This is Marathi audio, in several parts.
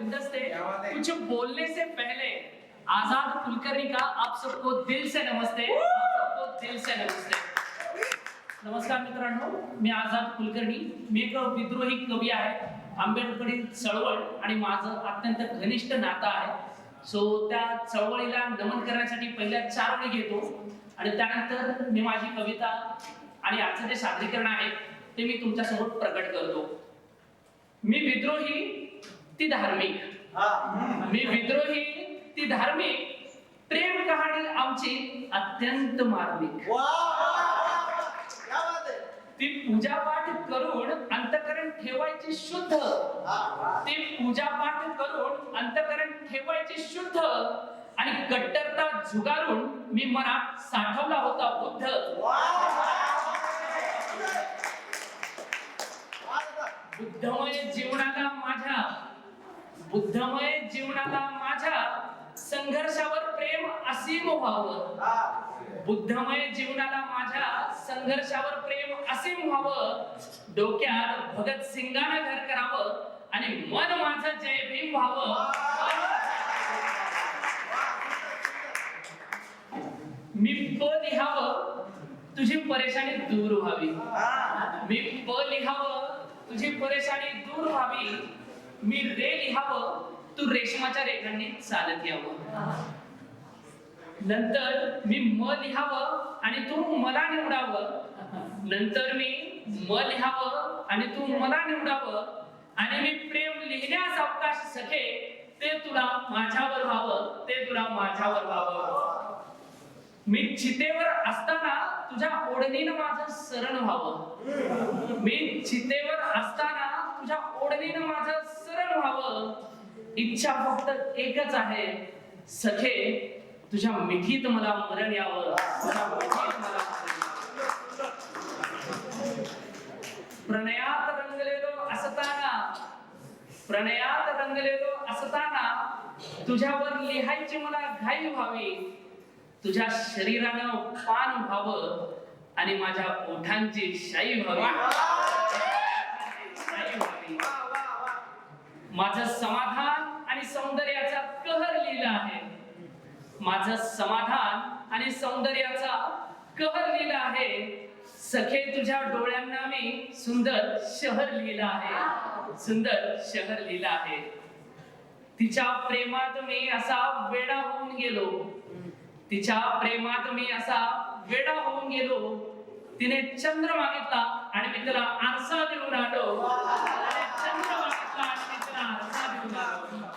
गुलदस्ते कुछ बोलने से पहले आजाद कुलकर्णी का आप सबको दिल से नमस्ते, आप सबको दिल से नमस्ते। नमस्कार मित्रांनो, मी आजाद कुलकर्णी, मी एक विद्रोही कवी आहे। आंबेडकरी चळवळ आणि माझं अत्यंत घनिष्ठ नातं आहे। सो त्या चळवळीला नमन करण्यासाठी पहिल्या 4 ओळी घेतो आणि त्यानंतर मी माझी कविता आणि आजचं जे सादरीकरण आहे ते मी तुमच्या समोर प्रकट करतो। मी विद्रोही ती धार्मिक, मी विद्रोही ती धार्मिक, प्रेम कहाणी आमची अत्यंत मार्मिक। ती पूजापाठ करून अंतःकरण ठेवायची शुद्ध, ती पूजापाठ करून अंतःकरण ठेवायची शुद्ध आणि कट्टरता झुगारून मी मनात साठवला होता बुद्ध। बुद्धमय जीवनाला माझ्या, बुद्धमय जीवनाला माझ्या संघर्षावर प्रेम असीम व्हावं, बुद्धमय जीवनाला माझ्या संघर्षावर प्रेम असीम व्हावं। डोक्यात भगत सिंगानं घर करावं आणि मन माझं जय भीम व्हावं। मी प लिहावं तुझी परेशानी दूर व्हावी, मी प लिहावं तुझी परेशानी दूर व्हावी। मी रे लिहावं तू रेशमाच्या रेखांनी चालत यावं। नंतर मी म लिहावं आणि तू मला निवडावं, नंतर मी म लिहावं आणि तू मला निवडावं। आणि मी प्रेम लिहिण्यास अवकाश सखे ते तुला माझ्यावर व्हावं, ते तुला माझ्यावर व्हावं। मी चितेवर असताना तुझ्या ओढणीनं माझं शरण व्हावं, मी चितेवर असताना तुझ्या ओढणीनं माझं शरण व्हावं। इच्छा फक्त एकच आहे सखे, तुझ्या मिठीत मला मरण यावं, तुझ्या मिठीत मला प्रणयात रंगलेलो असताना, प्रणयात रंगलेलो असताना तुझ्यावर लिहायची मला घाई व्हावी। तुझ्या शरीरानं पान व्हावं आणि माझ्या ओठांची शाई व्हावी, शाई व्हावी। माझं समाधान आणि सौंदर्याचा कहर लिहिला आहे, माझं समाधान आणि सौंदर्याचा कहर लिहिला आहे। सखे तुझ्या डोळ्यांना मी सुंदर शहर लिहिला आहे, सुंदर शहर लिहिला आहे। तिच्या प्रेमात मी असा वेडा होऊन गेलो, तिच्या प्रेमात मी असा वेडा होऊन गेलो। तिने चंद्र मागितला आणि मी तिला आरसा देऊन आलो, चंद्र मागितला आणि मी तिला आरसा देऊन आलो।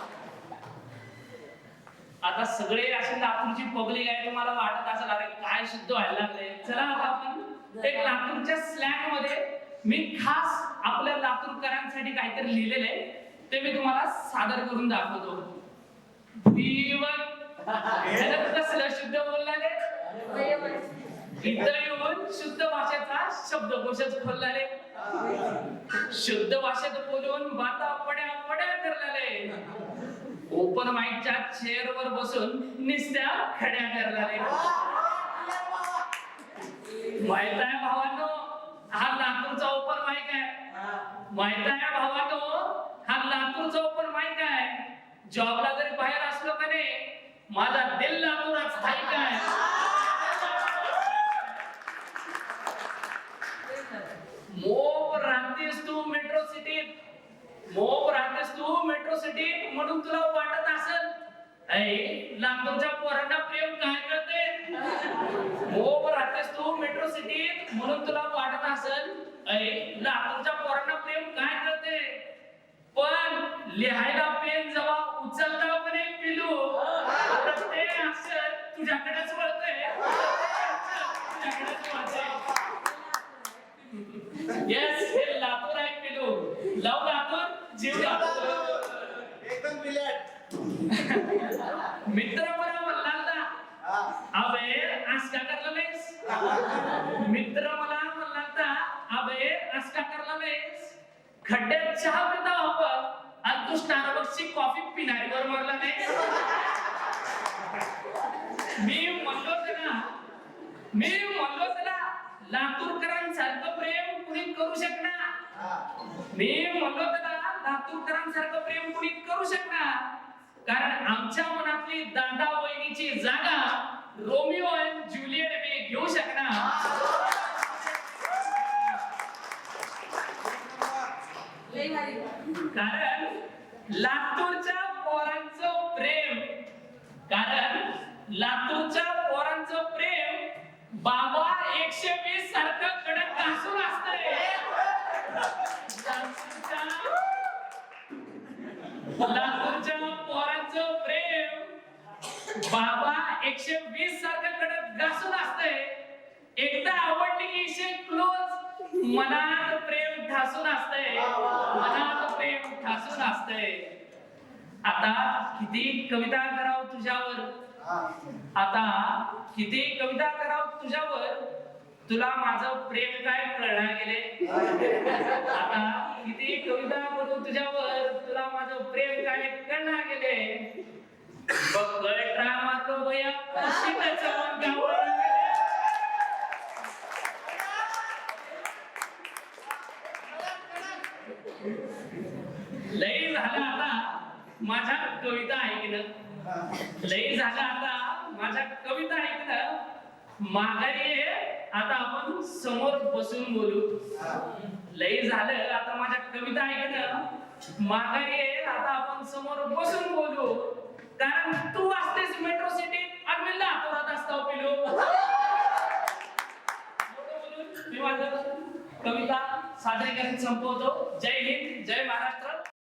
आता सगळे असे लातूरची पब्लिक आहे, तुम्हाला वाटत असेल अरे काय शुद्ध व्हायला लागले। चला आता आपण एक लातूरच्या स्लॅंग मध्ये मी खास आपल्या लातूरकरांसाठी काहीतरी लिहिलेलं आहे, ते मी तुम्हाला सादर करून दाखवतो। भुईवर कसलं शुद्ध बोलणारे, इथं येऊन शुद्ध भाषेचा शब्दकोशच खोलणारे, शुद्ध भाषेत बोलून बाता पड्या पड्या करणारे, ओपन माईकच्या चेअरवर बसून निस्त्या खड्या करणारे। माहित आहे भावांनो, हा लातूरचा ओपन माईक आहे, माहित आहे भावांनो, हा लातूरचा ओपन माईक आहे। जॉबला जरी बाहेर असलो का नाही, माझा दिल लातूरात स्थायिक आहे। मोप राहतेस तू मेट्रो सिटीत, मोप राहतेस तू मेट्रो सिटीत, म्हणून तुला वाटत असेल ऐ लातूरच्या पोरांना प्रेम काय कळते। मोप राहतेस तू मेट्रो सिटीत, म्हणून तुला वाटत असेल ऐ लातूरच्या पोरांना प्रेम काय कळते। पण लिहायला पेन जेव्हा उचलता पण एक पिलू, ते अक्षर तुझ्याकडेच वळतंय, तुझ्याकडेच वळतंय। येस, हे लातूर आहे पिलू, लव लातूर जीव लातूर, एकदम बिलेट। मित्र मला म्हणला अबे आज का करला नाहीस, मित्र मला म्हणला अबे आज का करला नाहीस। खड्ड्यात चहा पिता आपण आणि तू स्टारबक्सची कॉफी पिणारीवर मारला नाहीस। मी म्हणलो त्याला लातूरकरांसारखं प्रेम कुणी करू शकणार, मी म्हणलो त्याला लातूरकरांसारखं प्रेम कुणी करू शकणार? कारण आमच्या मनातली दादा वहिनीची जागा रोमिओ आणि ज्युलियट मी घेऊ शकणार. कारण लातूरच्या पोरांचं प्रेम, बाबा 120 सारखं कडक घासून असतंय. लातूरच्या पोरांचं प्रेम बाबा 120 सारखं कडक घासून असतंय. एकदा आवडली की इशे क्लोज, मनात प्रेम ठासून असतंय. आता किती कविता करावं तुझ्यावर, तुला माझं प्रेम काय कळणार गेले. आता किती कविता करू तुझ्यावर, तुला माझं प्रेम काय कळणार गेले. बकळट्रा मारलो भया शीतचं गावं. लई झालं आता माझ्या कविता ऐकणं. माघारी ये, आता आपण समोर बसून बोलू. लई झालं आता माझ्या कविता ऐकणं. माघारी ये, आता आपण समोर बसून बोलू. कारण तू असतेस मेट्रो सिटीत आणि मी लातूरात असतो पिलू. मी माझं कविता सादरीकरण संपवतो. जय हिंद, जय महाराष्ट्र.